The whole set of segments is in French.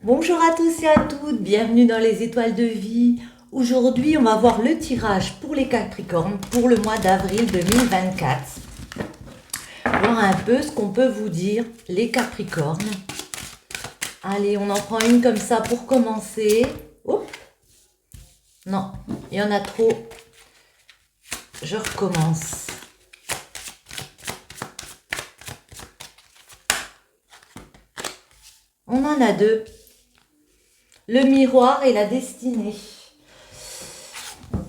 Bonjour à tous et à toutes, bienvenue dans les étoiles de vie. Aujourd'hui, on va voir le tirage pour les Capricornes pour le mois d'avril 2024. Voir un peu ce qu'on peut vous dire, les Capricornes. Allez, on en prend une comme ça pour commencer. Oups. Non, il y en a trop. Je recommence. On en a deux. Le miroir et la destinée.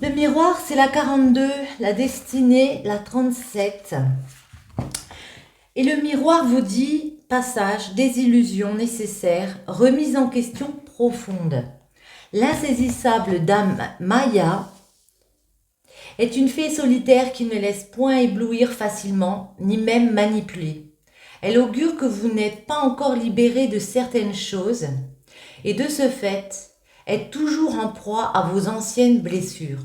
Le miroir, c'est la 42, la destinée, la 37. Et le miroir vous dit passage, désillusion nécessaire, remise en question profonde. L'insaisissable dame Maya est une fée solitaire qui ne laisse point éblouir facilement, ni même manipuler. Elle augure que vous n'êtes pas encore libéré de certaines choses, et de ce fait, est toujours en proie à vos anciennes blessures.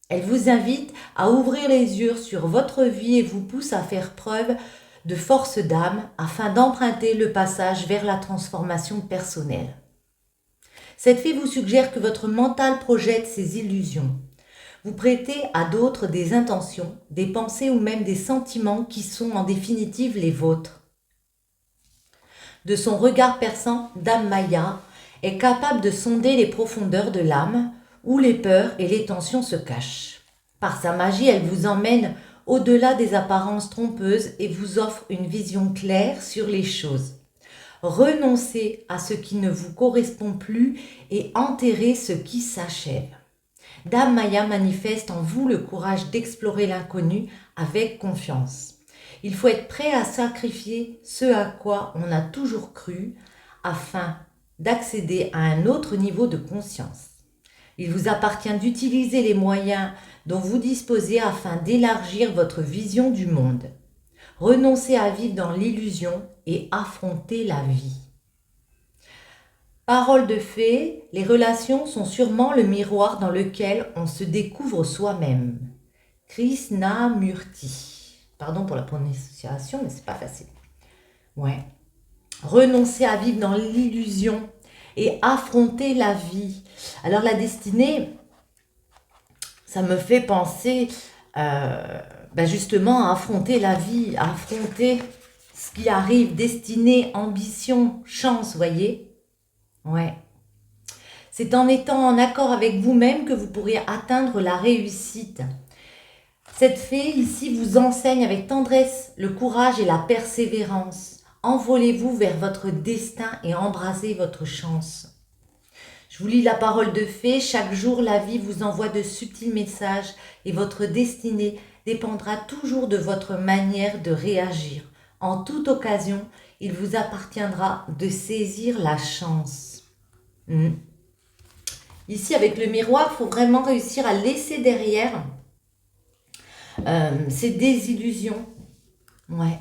Elle vous invite à ouvrir les yeux sur votre vie et vous pousse à faire preuve de force d'âme afin d'emprunter le passage vers la transformation personnelle. Cette fée vous suggère que votre mental projette ses illusions. Vous prêtez à d'autres des intentions, des pensées ou même des sentiments qui sont en définitive les vôtres. De son regard perçant, Dame Maya est capable de sonder les profondeurs de l'âme où les peurs et les tensions se cachent. Par sa magie, elle vous emmène au-delà des apparences trompeuses et vous offre une vision claire sur les choses. Renoncez à ce qui ne vous correspond plus et enterrez ce qui s'achève. Dame Maya manifeste en vous le courage d'explorer l'inconnu avec confiance. Il faut être prêt à sacrifier ce à quoi on a toujours cru afin d'accéder à un autre niveau de conscience. Il vous appartient d'utiliser les moyens dont vous disposez afin d'élargir votre vision du monde. Renoncez à vivre dans l'illusion et affrontez la vie. Parole de fée, les relations sont sûrement le miroir dans lequel on se découvre soi-même. Krishnamurti. Pardon pour la prononciation, mais c'est pas facile. Ouais. Renoncer à vivre dans l'illusion et affronter la vie. Alors la destinée, ça me fait penser justement à affronter la vie, à affronter ce qui arrive, destinée, ambition, chance, voyez. Ouais. C'est en étant en accord avec vous-même que vous pourrez atteindre la réussite. Cette fée ici vous enseigne avec tendresse le courage et la persévérance. Envolez-vous vers votre destin et embrassez votre chance. Je vous lis la parole de fée. Chaque jour, la vie vous envoie de subtils messages et votre destinée dépendra toujours de votre manière de réagir. En toute occasion, il vous appartiendra de saisir la chance. Ici, avec le miroir, il faut vraiment réussir à laisser derrière ces désillusions. Ouais.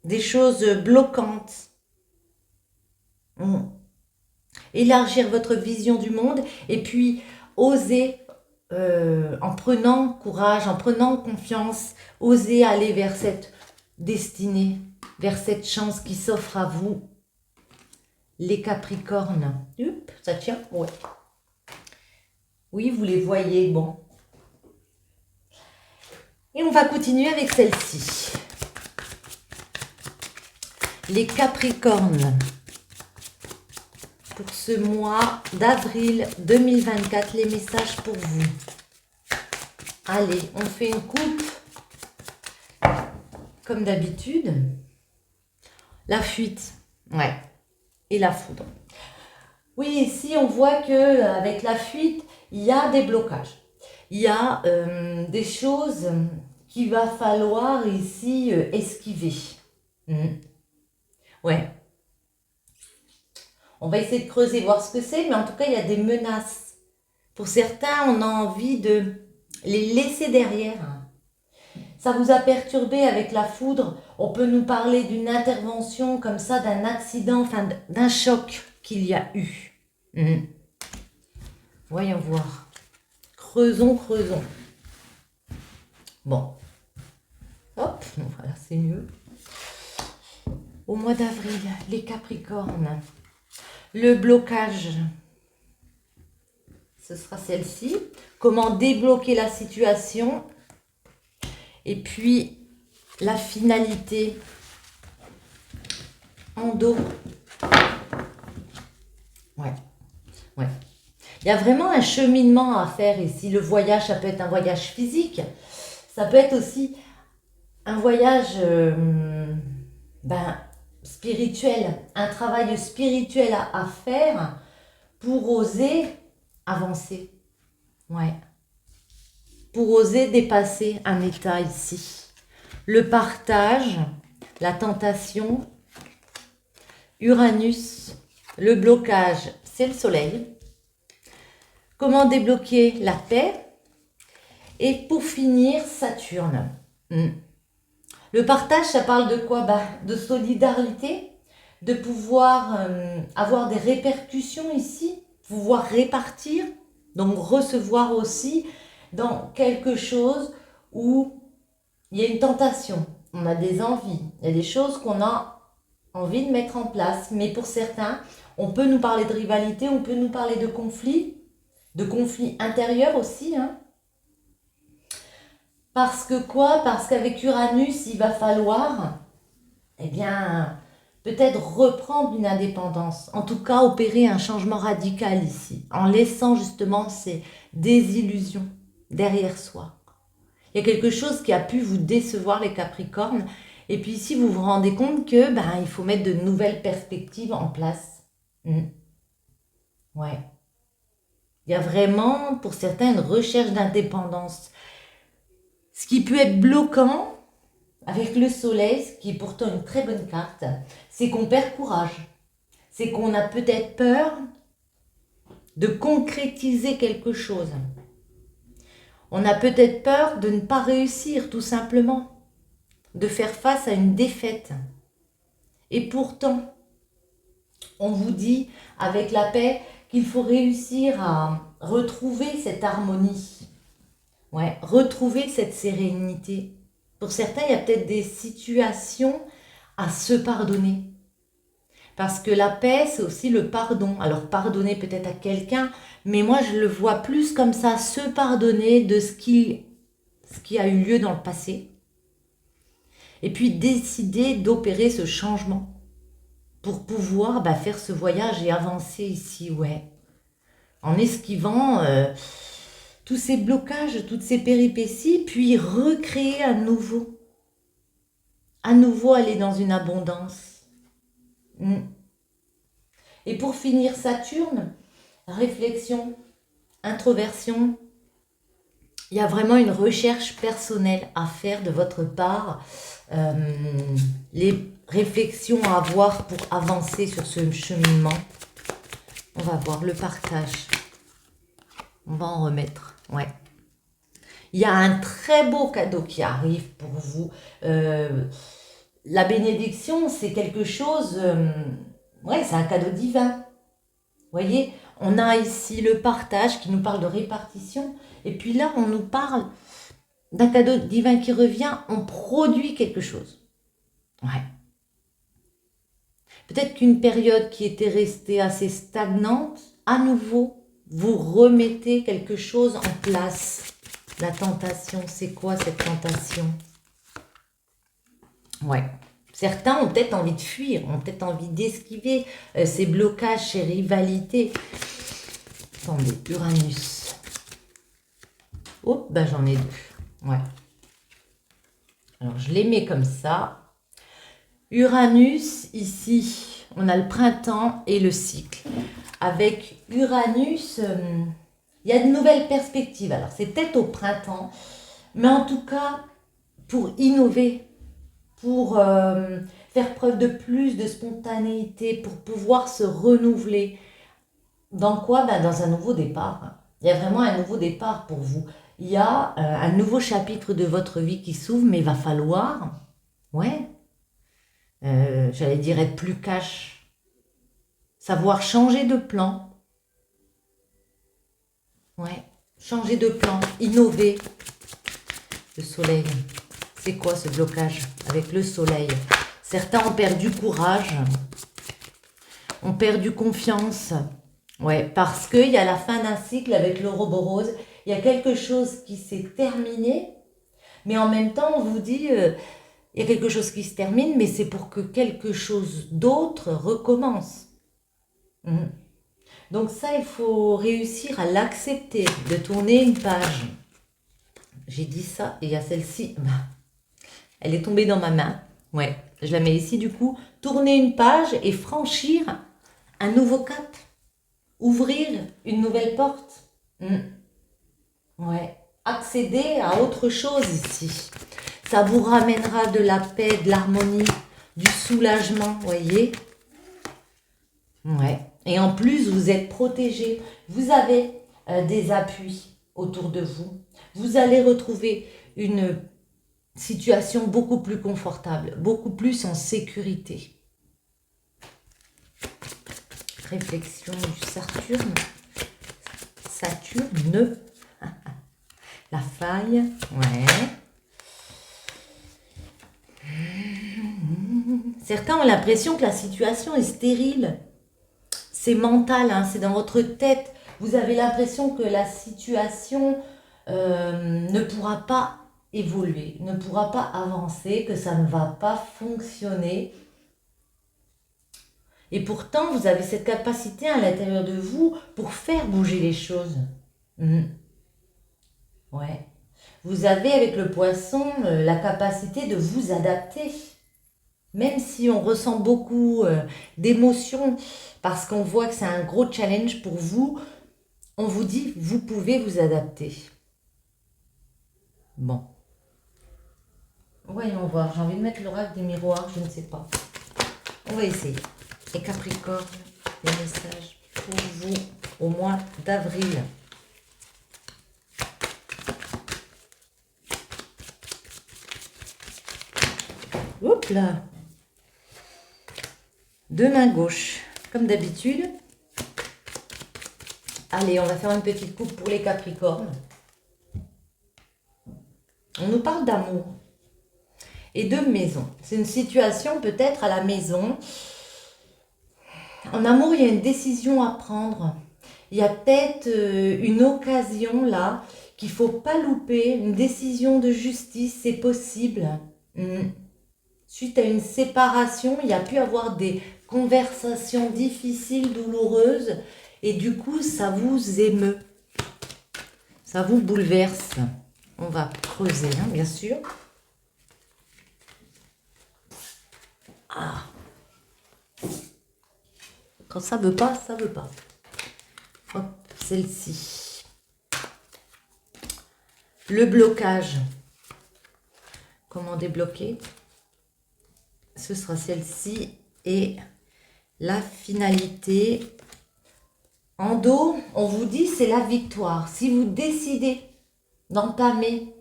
Des choses bloquantes. Élargir votre vision du monde et puis oser, en prenant courage, en prenant confiance, oser aller vers cette destinée, vers cette chance qui s'offre à vous. Les Capricornes. Ça tient? Ouais. Oui, vous les voyez, bon. Et on va continuer avec celle-ci. Les Capricornes. Pour ce mois d'avril 2024, les messages pour vous. Allez, on fait une coupe. Comme d'habitude. La fuite. Ouais. Et la foudre. Oui, ici, on voit qu'avec la fuite, il y a des blocages. Il y a des choses qu'il va falloir ici esquiver. Ouais. On va essayer de creuser, voir ce que c'est, mais en tout cas, il y a des menaces. Pour certains, on a envie de les laisser derrière. Ça vous a perturbé avec la foudre. On peut nous parler d'une intervention comme ça, d'un accident, enfin d'un choc qu'il y a eu. Voyons voir. Creusons. Bon. Hop, voilà, c'est mieux. Au mois d'avril, les Capricornes. Le blocage, ce sera celle-ci. Comment débloquer la situation. Et puis, la finalité en dos. Ouais, ouais. Il y a vraiment un cheminement à faire ici. Le voyage, ça peut être un voyage physique. Ça peut être aussi un voyage spirituel. Un travail spirituel à faire pour oser avancer. Ouais. Pour oser dépasser un état ici. Le partage, la tentation, Uranus, le blocage, c'est le soleil. Comment débloquer la paix? Et pour finir, Saturne. Le partage, ça parle de quoi? De solidarité, de pouvoir avoir des répercussions ici, pouvoir répartir, donc recevoir aussi dans quelque chose où il y a une tentation, on a des envies, il y a des choses qu'on a envie de mettre en place. Mais pour certains, on peut nous parler de rivalité, on peut nous parler de conflits intérieurs aussi. Hein. Parce que quoi? Parce qu'avec Uranus, il va falloir, peut-être reprendre une indépendance. En tout cas, opérer un changement radical ici, en laissant justement ces désillusions derrière soi. Il y a quelque chose qui a pu vous décevoir, les Capricornes. Et puis ici, vous vous rendez compte que il faut mettre de nouvelles perspectives en place. Ouais. Il y a vraiment, pour certains, une recherche d'indépendance. Ce qui peut être bloquant avec le soleil, ce qui est pourtant une très bonne carte, c'est qu'on perd courage. C'est qu'on a peut-être peur de concrétiser quelque chose. On a peut-être peur de ne pas réussir, tout simplement. De faire face à une défaite. Et pourtant, on vous dit, avec la paix, qu'il faut réussir à retrouver cette harmonie. Ouais, retrouver cette sérénité. Pour certains, il y a peut-être des situations à se pardonner. Parce que la paix, c'est aussi le pardon. Alors, pardonner peut-être à quelqu'un, mais moi, je le vois plus comme ça, se pardonner de ce qui a eu lieu dans le passé. Et puis, décider d'opérer ce changement pour pouvoir faire ce voyage et avancer ici, ouais. En esquivant tous ces blocages, toutes ces péripéties, puis recréer à nouveau. À nouveau aller dans une abondance. Et pour finir, Saturne, réflexion, introversion. Il y a vraiment une recherche personnelle à faire de votre part. Les réflexions à avoir pour avancer sur ce cheminement. On va voir le partage. On va en remettre, ouais. Il y a un très beau cadeau qui arrive pour vous. La bénédiction, c'est quelque chose... c'est un cadeau divin. Vous voyez, on a ici le partage qui nous parle de répartition. Et puis là, on nous parle d'un cadeau divin qui revient. On produit quelque chose. Ouais. Peut-être qu'une période qui était restée assez stagnante, à nouveau, vous remettez quelque chose en place. La tentation, c'est quoi cette tentation? Ouais. Certains ont peut-être envie de fuir, ont peut-être envie d'esquiver ces blocages, ces rivalités. Attendez, Uranus. Oh, j'en ai deux. Ouais. Alors, je les mets comme ça. Uranus, ici, on a le printemps et le cycle. Avec Uranus, il y a de nouvelles perspectives. Alors, c'est peut-être au printemps, mais en tout cas, pour innover, pour faire preuve de plus de spontanéité, pour pouvoir se renouveler. Dans quoi? Dans un nouveau départ. Il y a vraiment un nouveau départ pour vous. Il y a un nouveau chapitre de votre vie qui s'ouvre, mais il va falloir, j'allais dire être plus cash, savoir changer de plan. Changer de plan, innover. Le soleil. C'est quoi ce blocage avec le soleil? Certains ont perdu courage. ont perdu confiance. Ouais, parce qu'il y a la fin d'un cycle avec l'Ouroboros. Il y a quelque chose qui s'est terminé, mais en même temps, on vous dit, il y a quelque chose qui se termine, mais c'est pour que quelque chose d'autre recommence. Mhm. Donc ça, il faut réussir à l'accepter, de tourner une page. J'ai dit ça, et il y a celle-ci, elle est tombée dans ma main. Ouais, je la mets ici du coup. Tourner une page et franchir un nouveau cap. Ouvrir une nouvelle porte. Ouais, accéder à autre chose ici. Ça vous ramènera de la paix, de l'harmonie, du soulagement, voyez. Ouais. Et en plus, vous êtes protégé. Vous avez des appuis autour de vous. Vous allez retrouver une situation beaucoup plus confortable, beaucoup plus en sécurité. Réflexion du Saturne. Saturne. La faille. Ouais. Certains ont l'impression que la situation est stérile. C'est mental, hein, c'est dans votre tête. Vous avez l'impression que la situation ne pourra pas évoluer, ne pourra pas avancer, que ça ne va pas fonctionner. Et pourtant, vous avez cette capacité à l'intérieur de vous pour faire bouger les choses. Ouais. Vous avez avec le poisson la capacité de vous adapter. Même si on ressent beaucoup d'émotions parce qu'on voit que c'est un gros challenge pour vous, on vous dit, vous pouvez vous adapter. Bon. Voyons voir, j'ai envie de mettre l'oracle des miroirs, je ne sais pas. On va essayer. Et Capricorne, des messages pour vous au mois d'avril. Hop là. Deux mains gauches, comme d'habitude. Allez, on va faire une petite coupe pour les Capricornes. On nous parle d'amour et de maison. C'est une situation peut-être à la maison. En amour, il y a une décision à prendre. Il y a peut-être une occasion là qu'il ne faut pas louper. Une décision de justice, c'est possible. Suite à une séparation, il y a pu avoir des conversations difficiles, douloureuses. Et du coup, ça vous émeut. Ça vous bouleverse. On va creuser, hein, bien sûr. Ah. Quand ça veut pas, ça veut pas. Hop, celle-ci. Le blocage. Comment débloquer? Ce sera celle-ci. Et la finalité. En dos, on vous dit c'est la victoire. Si vous décidez d'entamer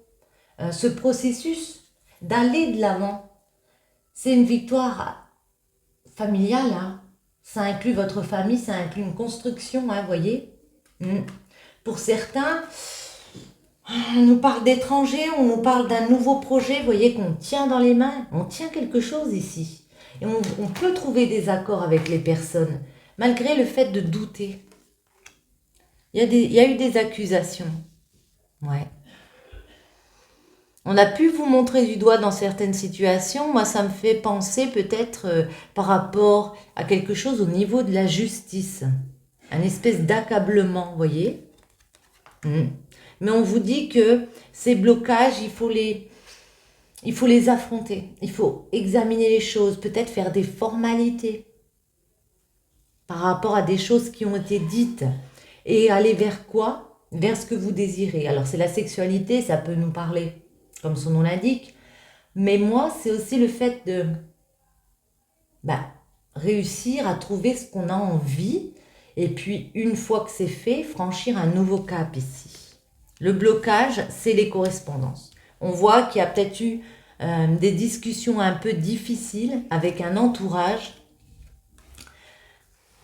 ce processus, d'aller de l'avant, c'est une victoire familiale. Hein. Ça inclut votre famille, ça inclut une construction, hein, voyez. Pour certains, on nous parle d'étrangers, on nous parle d'un nouveau projet, vous voyez qu'on tient dans les mains, on tient quelque chose ici. Et on peut trouver des accords avec les personnes, malgré le fait de douter. Il y a eu des accusations. Ouais. On a pu vous montrer du doigt dans certaines situations. Moi, ça me fait penser peut-être par rapport à quelque chose au niveau de la justice. Un espèce d'accablement, vous voyez. Mais on vous dit que ces blocages, il faut les affronter. Il faut examiner les choses, peut-être faire des formalités par rapport à des choses qui ont été dites. Et aller vers quoi? Vers ce que vous désirez. Alors, c'est la sexualité, ça peut nous parler, comme son nom l'indique. Mais moi, c'est aussi le fait de réussir à trouver ce qu'on a envie. Et puis, une fois que c'est fait, franchir un nouveau cap ici. Le blocage, c'est les correspondances. On voit qu'il y a peut-être eu des discussions un peu difficiles avec un entourage.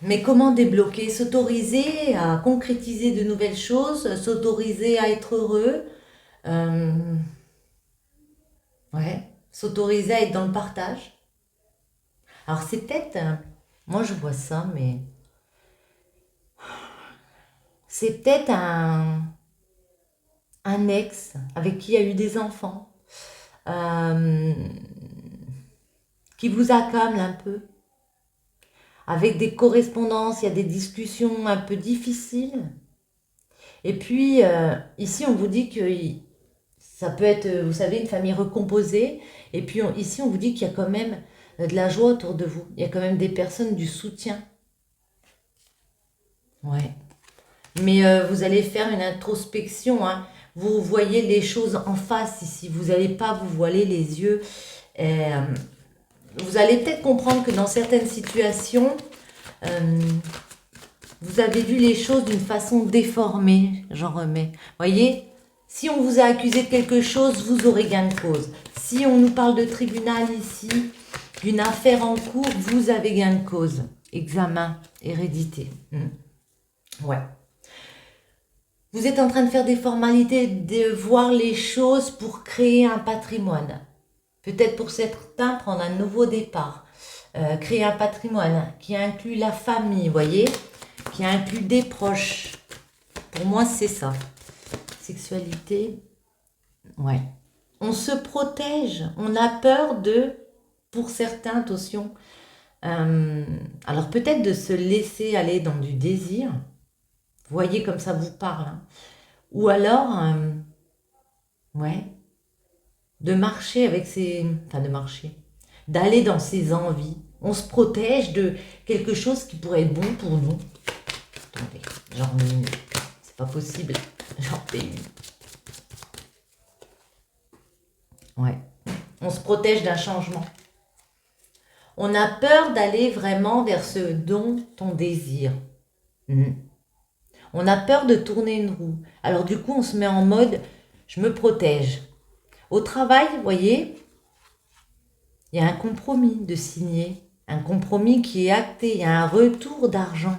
Mais comment débloquer? S'autoriser à concrétiser de nouvelles choses, s'autoriser à être heureux, s'autoriser à être dans le partage. Alors c'est peut-être Moi, je vois ça, mais c'est peut-être un ex avec qui il y a eu des enfants, euh, qui vous accable un peu, avec des correspondances, il y a des discussions un peu difficiles. Et puis, ici, on vous dit que ça peut être, vous savez, une famille recomposée. Et puis, ici, on vous dit qu'il y a quand même de la joie autour de vous. Il y a quand même des personnes du soutien. Ouais. Mais vous allez faire une introspection, hein. Vous voyez les choses en face ici. Vous n'allez pas vous voiler les yeux. Euh, vous allez peut-être comprendre que dans certaines situations, euh, vous avez vu les choses d'une façon déformée, j'en remets. Voyez, si on vous a accusé de quelque chose, vous aurez gain de cause. Si on nous parle de tribunal ici, d'une affaire en cours, vous avez gain de cause. Examen, hérédité. Ouais. Vous êtes en train de faire des formalités, de voir les choses pour créer un patrimoine. Peut-être pour certains, prendre un nouveau départ. Créer un patrimoine qui inclut la famille, voyez, qui inclut des proches. Pour moi, c'est ça. Sexualité, ouais. On se protège, on a peur de, pour certains, attention, alors peut-être de se laisser aller dans du désir, vous voyez comme ça vous parle, hein. Ou alors, ouais, de marcher avec ses, enfin de marcher, d'aller dans ses envies. On se protège de quelque chose qui pourrait être bon pour nous. Attendez, j'en mets une. C'est pas possible. J'en fais une. Ouais. On se protège d'un changement. On a peur d'aller vraiment vers ce dont on désire. On a peur de tourner une roue. Alors du coup, on se met en mode, je me protège. Au travail, vous voyez, il y a un compromis de signer. Un compromis qui est acté. Il y a un retour d'argent.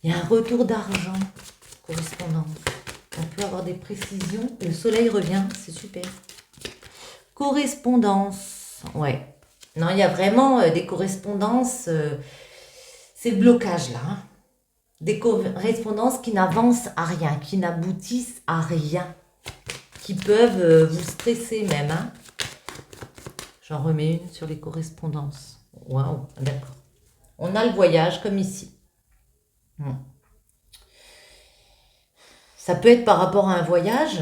Il y a un retour d'argent. Correspondance. On peut avoir des précisions. Le soleil revient, c'est super. Correspondance. Ouais. Non, il y a vraiment des correspondances. C'est le blocage là. Hein. Des correspondances qui n'avancent à rien, qui n'aboutissent à rien. Qui peuvent vous stresser même. Hein. J'en remets une sur les correspondances. Waouh, d'accord. On a le voyage comme ici. Ça peut être par rapport à un voyage,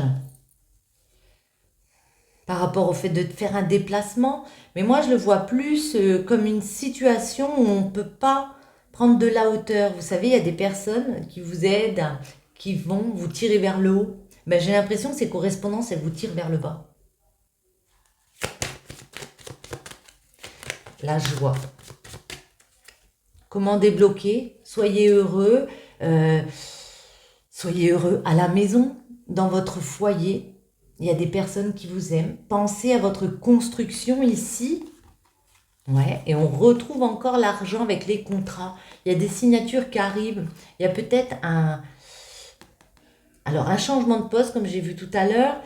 par rapport au fait de faire un déplacement, mais moi je le vois plus comme une situation où on ne peut pas prendre de la hauteur. Vous savez, il y a des personnes qui vous aident, qui vont vous tirer vers le haut. Ben, j'ai l'impression que ces correspondances, elles vous tirent vers le bas. La joie. Comment débloquer? Soyez heureux. Soyez heureux à la maison, dans votre foyer. Il y a des personnes qui vous aiment. Pensez à votre construction ici. Ouais, et on retrouve encore l'argent avec les contrats. Il y a des signatures qui arrivent. Il y a peut-être alors un changement de poste, comme j'ai vu tout à l'heure.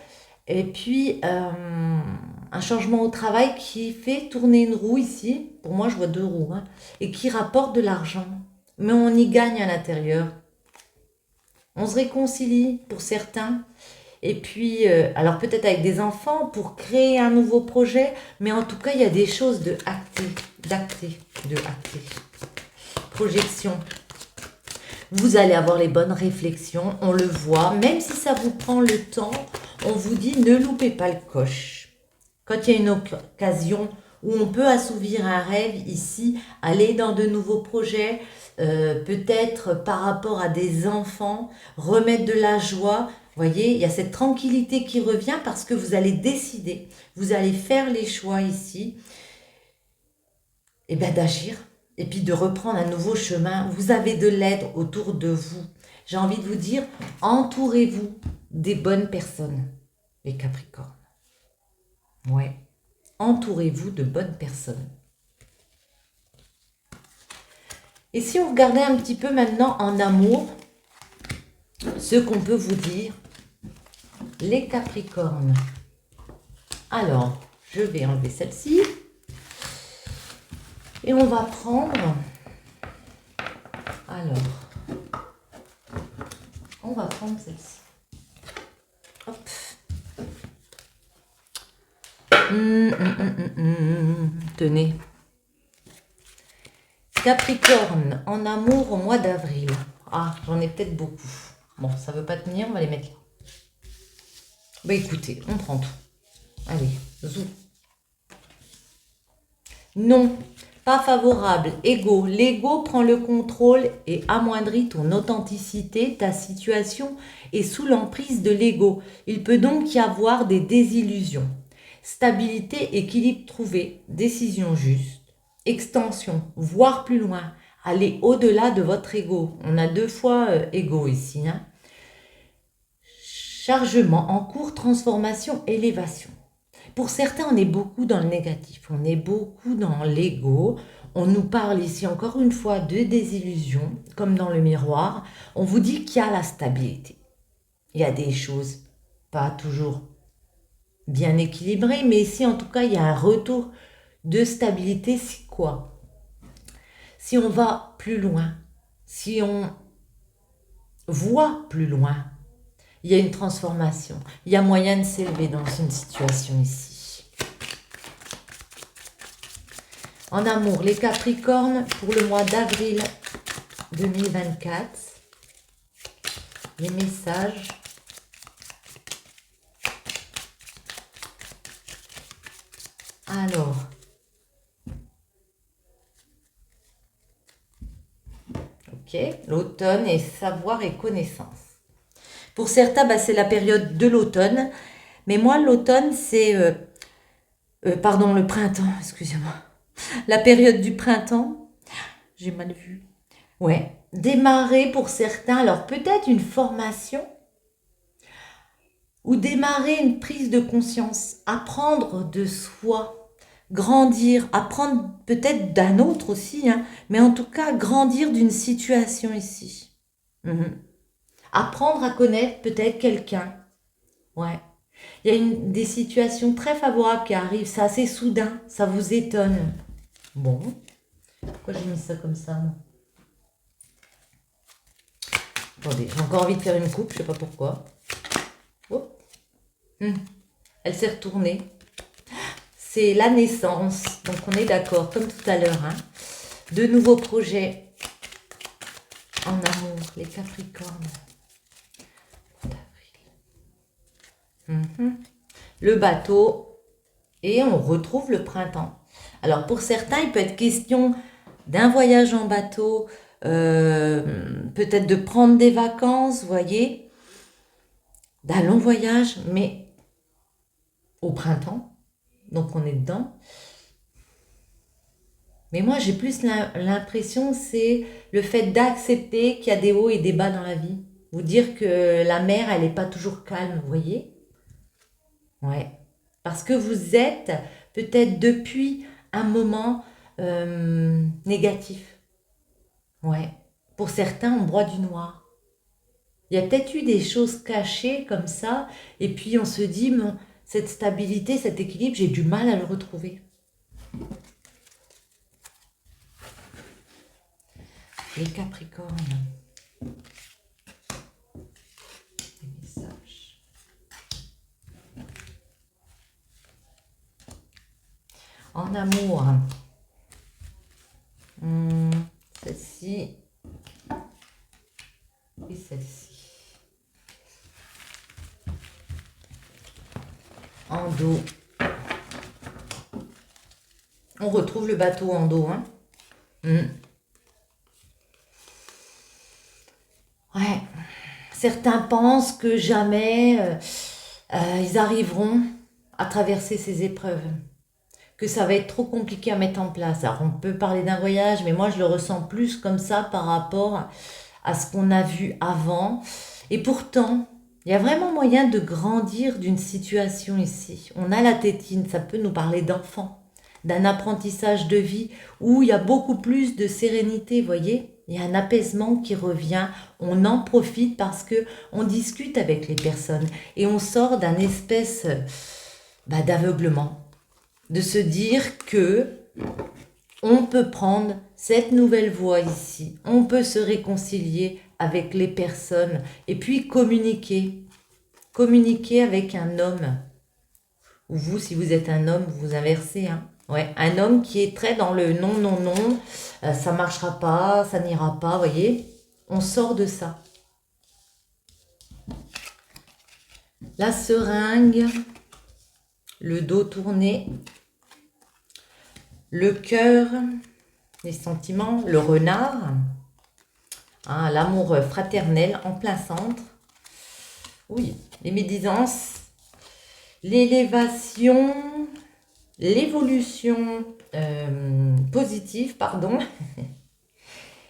Et puis, un changement au travail qui fait tourner une roue ici. Pour moi, je vois 2 roues. Hein, et qui rapporte de l'argent. Mais on y gagne à l'intérieur. On se réconcilie pour certains. Et puis, alors peut-être avec des enfants pour créer un nouveau projet. Mais en tout cas, il y a des choses de acté. Projection. Vous allez avoir les bonnes réflexions, on le voit. Même si ça vous prend le temps, on vous dit ne loupez pas le coche. Quand il y a une occasion où on peut assouvir un rêve ici, aller dans de nouveaux projets, peut-être par rapport à des enfants, remettre de la joie. Vous voyez, il y a cette tranquillité qui revient parce que vous allez décider, vous allez faire les choix ici, et bien d'agir, et puis de reprendre un nouveau chemin. Vous avez de l'aide autour de vous. J'ai envie de vous dire, entourez-vous des bonnes personnes, les Capricornes. Ouais, entourez-vous de bonnes personnes. Et si on regardait un petit peu maintenant en amour, ce qu'on peut vous dire, les Capricornes. Alors, je vais enlever celle-ci. Et on va prendre... Alors, on va prendre celle-ci. Hop. Tenez. Capricorne, en amour au mois d'avril. Ah, j'en ai peut-être beaucoup. Bon, ça veut pas tenir, on va les mettre là. Bah écoutez, on prend tout. Allez, zou. Non, pas favorable. Ego. L'ego prend le contrôle et amoindrit ton authenticité. Ta situation est sous l'emprise de l'ego. Il peut donc y avoir des désillusions. Stabilité, équilibre trouvé, décision juste, extension, voir plus loin, aller au-delà de votre ego. On a deux fois ego ici. Hein. Chargement en cours, transformation, élévation. Pour certains, on est beaucoup dans le négatif, on est beaucoup dans l'ego. On nous parle ici encore une fois de désillusion, comme dans le miroir. On vous dit qu'il y a la stabilité. Il y a des choses pas toujours bien équilibrées, mais ici en tout cas, il y a un retour de stabilité. C'est quoi? Si on va plus loin, si on voit plus loin, il y a une transformation. Il y a moyen de s'élever dans une situation ici. En amour, les Capricornes, pour le mois d'avril 2024, les messages. Alors, ok, l'automne et savoir et connaissance. Pour certains, bah, c'est la période de l'automne. Mais moi, l'automne, c'est... pardon, le printemps, excusez-moi. La période du printemps, j'ai mal vu. Ouais, démarrer pour certains, alors peut-être une formation ou démarrer une prise de conscience, apprendre de soi, grandir, apprendre peut-être d'un autre aussi, hein, mais en tout cas, grandir d'une situation ici. Apprendre à connaître peut-être quelqu'un. Ouais. Il y a des situations très favorables qui arrivent. C'est assez soudain. Ça vous étonne. Bon. Pourquoi j'ai mis ça comme ça, moi? Attendez, j'ai encore envie de faire une coupe. Je sais pas pourquoi. Oh. Elle s'est retournée. C'est la naissance. Donc, on est d'accord, comme tout à l'heure. Hein. De nouveaux projets en amour. Les Capricornes. Le bateau et on retrouve le printemps. Alors pour certains, il peut être question d'un voyage en bateau, peut-être de prendre des vacances, vous voyez, d'un long voyage, mais au printemps, donc on est dedans. Mais moi, j'ai plus l'impression, c'est le fait d'accepter qu'il y a des hauts et des bas dans la vie. Vous dire que la mer, elle n'est pas toujours calme, vous voyez. Ouais, parce que vous êtes peut-être depuis un moment négatif. Ouais, pour certains, on broie du noir. Il y a peut-être eu des choses cachées comme ça, et puis on se dit, mais cette stabilité, cet équilibre, j'ai du mal à le retrouver. Les Capricornes. En amour, celle-ci et celle-ci. En dos, on retrouve le bateau en dos. Hein. Ouais, certains pensent que jamais ils arriveront à traverser ces épreuves. Que ça va être trop compliqué à mettre en place. Alors, on peut parler d'un voyage, mais moi, je le ressens plus comme ça par rapport à ce qu'on a vu avant. Et pourtant, il y a vraiment moyen de grandir d'une situation ici. On a la tétine, ça peut nous parler d'enfant, d'un apprentissage de vie où il y a beaucoup plus de sérénité, vous voyez. Il y a un apaisement qui revient, on en profite parce que on discute avec les personnes et on sort d'un espèce d'aveuglement. De se dire que on peut prendre cette nouvelle voie ici. On peut se réconcilier avec les personnes et puis communiquer. Communiquer avec un homme. Ou vous, si vous êtes un homme, vous inversez. Hein. Ouais, un homme qui est très dans le non, non, non. Ça marchera pas, ça n'ira pas, voyez. On sort de ça. La seringue, le dos tourné, le cœur, les sentiments, le renard, hein, l'amour fraternel en plein centre. Oui, les médisances, l'élévation, l'évolution positive, pardon.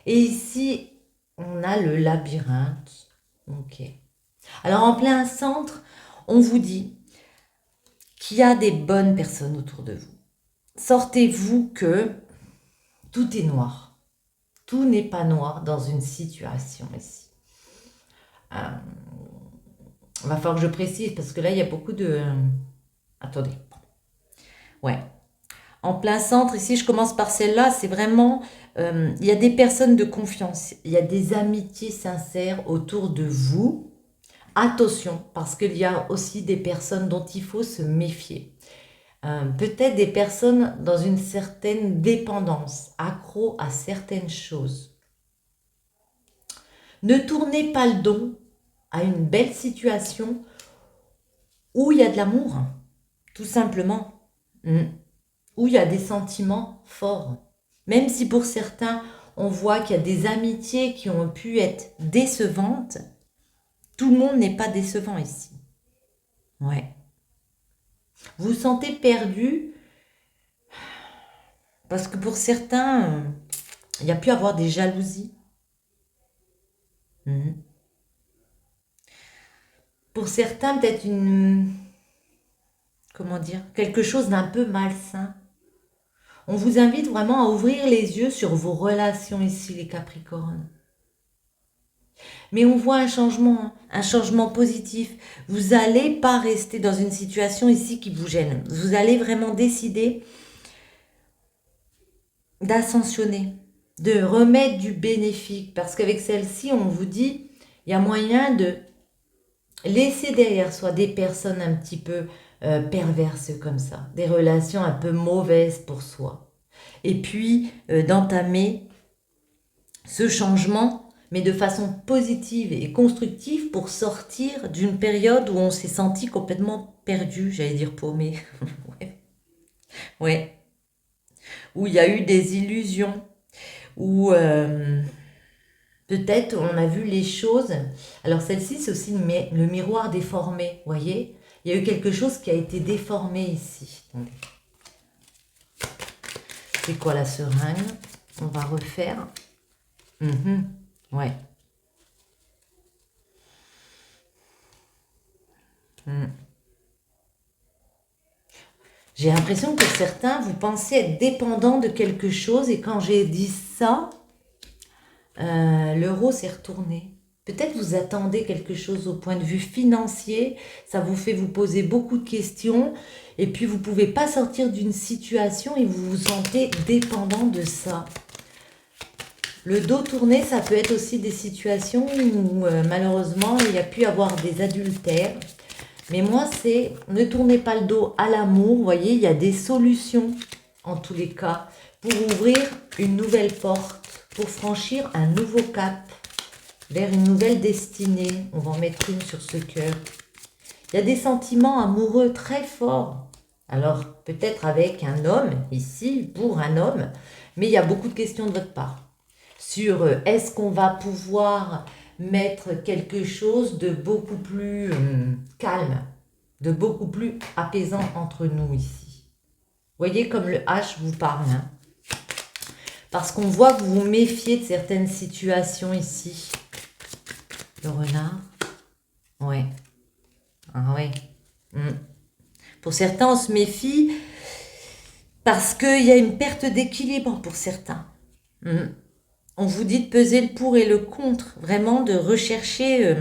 Et ici, on a le labyrinthe. Ok. Alors, en plein centre, on vous dit qu'il y a des bonnes personnes autour de vous. Sortez-vous que tout est noir. Tout n'est pas noir dans une situation ici. Il va falloir que je précise parce que là, il y a beaucoup de... Attendez. Ouais. En plein centre, ici, je commence par celle-là. C'est vraiment... il y a des personnes de confiance. Il y a des amitiés sincères autour de vous. Attention, parce qu'il y a aussi des personnes dont il faut se méfier. Peut-être des personnes dans une certaine dépendance, accro à certaines choses. Ne tournez pas le dos à une belle situation où il y a de l'amour, tout simplement, où il y a des sentiments forts. Même si pour certains, on voit qu'il y a des amitiés qui ont pu être décevantes, tout le monde n'est pas décevant ici. Ouais. Vous vous sentez perdu parce que pour certains, il y a pu avoir des jalousies. Pour certains, peut-être comment dire, quelque chose d'un peu malsain. On vous invite vraiment à ouvrir les yeux sur vos relations ici, les Capricornes. Mais on voit un changement positif. Vous n'allez pas rester dans une situation ici qui vous gêne. Vous allez vraiment décider d'ascensionner, de remettre du bénéfique. Parce qu'avec celle-ci, on vous dit, il y a moyen de laisser derrière soi des personnes un petit peu perverses comme ça, des relations un peu mauvaises pour soi. Et puis d'entamer ce changement, mais de façon positive et constructive pour sortir d'une période où on s'est senti complètement perdu, j'allais dire paumé. Ouais. Où il y a eu des illusions, où peut-être on a vu les choses. Alors celle-ci, c'est aussi le miroir déformé, vous voyez. Il y a eu quelque chose qui a été déformé ici. Attendez. C'est quoi la seringue? On va refaire. Ouais. J'ai l'impression que certains, vous pensez être dépendant de quelque chose et quand j'ai dit ça, l'euro s'est retourné. Peut-être vous attendez quelque chose au point de vue financier, ça vous fait vous poser beaucoup de questions et puis vous ne pouvez pas sortir d'une situation et vous vous sentez dépendant de ça. Le dos tourné, ça peut être aussi des situations où malheureusement il y a pu avoir des adultères. Mais moi, c'est ne tournez pas le dos à l'amour. Vous voyez, il y a des solutions en tous les cas pour ouvrir une nouvelle porte, pour franchir un nouveau cap vers une nouvelle destinée. On va en mettre une sur ce cœur. Il y a des sentiments amoureux très forts. Alors, peut-être avec un homme, ici, pour un homme, mais il y a beaucoup de questions de votre part. Sur est-ce qu'on va pouvoir mettre quelque chose de beaucoup plus calme, de beaucoup plus apaisant entre nous ici. Vous voyez comme le H vous parle. Hein, parce qu'on voit que vous vous méfiez de certaines situations ici. Le renard. Ouais. Ah ouais. Pour certains, on se méfie parce qu'il y a une perte d'équilibre pour certains. On vous dit de peser le pour et le contre, vraiment de rechercher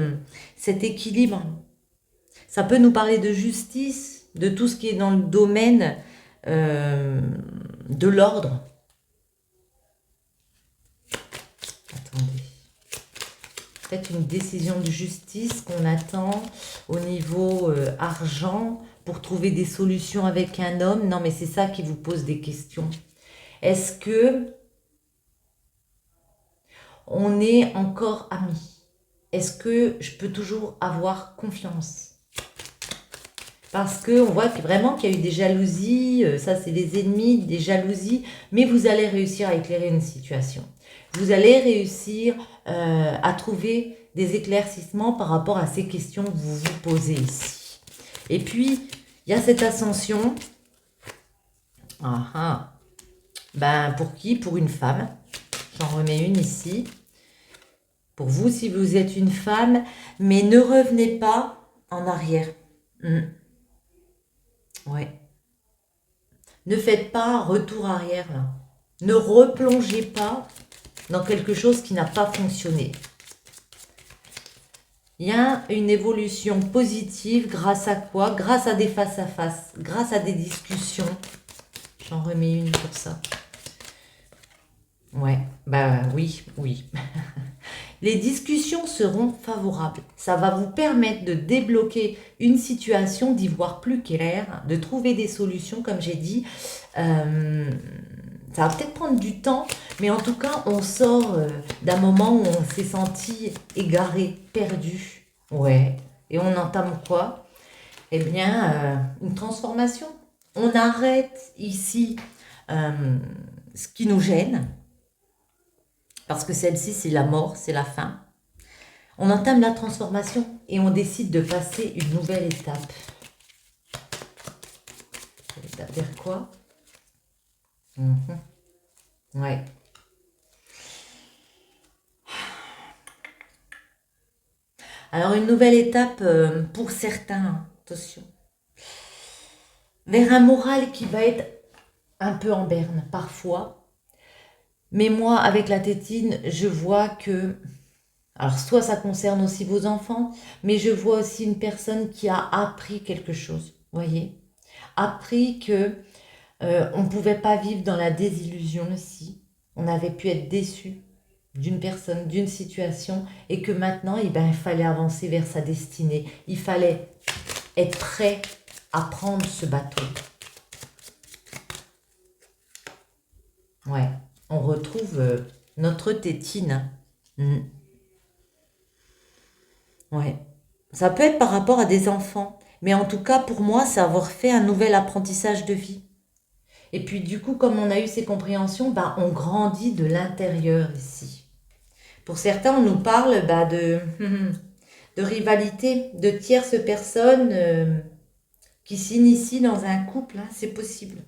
cet équilibre. Ça peut nous parler de justice, de tout ce qui est dans le domaine de l'ordre. Peut-être une décision de justice qu'on attend au niveau argent pour trouver des solutions avec un homme. Non, mais c'est ça qui vous pose des questions. Est-ce que on est encore amis? Est-ce que je peux toujours avoir confiance? Parce qu'on voit vraiment qu'il y a eu des jalousies, ça c'est les ennemis, des jalousies, mais vous allez réussir à éclairer une situation. Vous allez réussir à trouver des éclaircissements par rapport à ces questions que vous vous posez ici. Et puis, il y a cette ascension. Ah ah. Ben, pour qui? Pour une femme. J'en remets une ici. Pour vous, si vous êtes une femme, mais ne revenez pas en arrière. Ouais. Ne faites pas retour arrière, là. Ne replongez pas dans quelque chose qui n'a pas fonctionné. Il y a une évolution positive grâce à quoi? Grâce à des face-à-face, grâce à des discussions. J'en remets une pour ça. Ouais, bah oui, oui. Les discussions seront favorables. Ça va vous permettre de débloquer une situation, d'y voir plus clair, de trouver des solutions, comme j'ai dit. Ça va peut-être prendre du temps, mais en tout cas, on sort d'un moment où on s'est senti égaré, perdu. Ouais. Et on entame quoi? Eh bien, une transformation. On arrête ici ce qui nous gêne, parce que celle-ci, c'est la mort, c'est la fin. On entame la transformation et on décide de passer une nouvelle étape. Étape vers quoi? Ouais. Alors, une nouvelle étape pour certains, attention, vers un moral qui va être un peu en berne parfois. Mais moi, avec la tétine, je vois que... Alors, soit ça concerne aussi vos enfants, mais je vois aussi une personne qui a appris quelque chose, voyez? Appris que on ne pouvait pas vivre dans la désillusion ici. On avait pu être déçu d'une personne, d'une situation, et que maintenant, eh ben, il fallait avancer vers sa destinée. Il fallait être prêt à prendre ce bateau. Ouais, on retrouve notre tétine. Ouais. Ça peut être par rapport à des enfants, mais en tout cas, pour moi, c'est avoir fait un nouvel apprentissage de vie. Et puis, du coup, comme on a eu ces compréhensions, bah, on grandit de l'intérieur ici. Pour certains, on nous parle de rivalité, de tierces personnes qui s'initient dans un couple. Hein, c'est possible.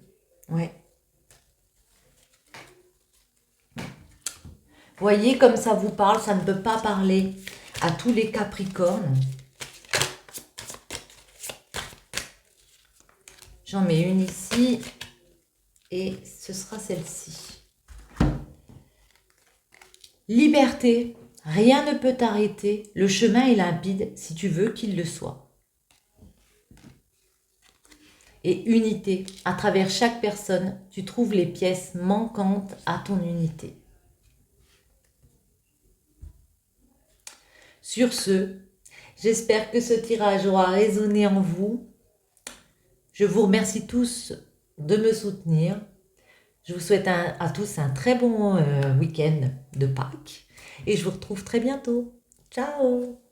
Ouais. Voyez comme ça vous parle, ça ne peut pas parler à tous les Capricornes. J'en mets une ici et ce sera celle-ci. Liberté, rien ne peut t'arrêter, le chemin est limpide si tu veux qu'il le soit. Et unité, à travers chaque personne, tu trouves les pièces manquantes à ton unité. Sur ce, j'espère que ce tirage aura résonné en vous. Je vous remercie tous de me soutenir. Je vous souhaite à tous un très bon week-end de Pâques et je vous retrouve très bientôt. Ciao!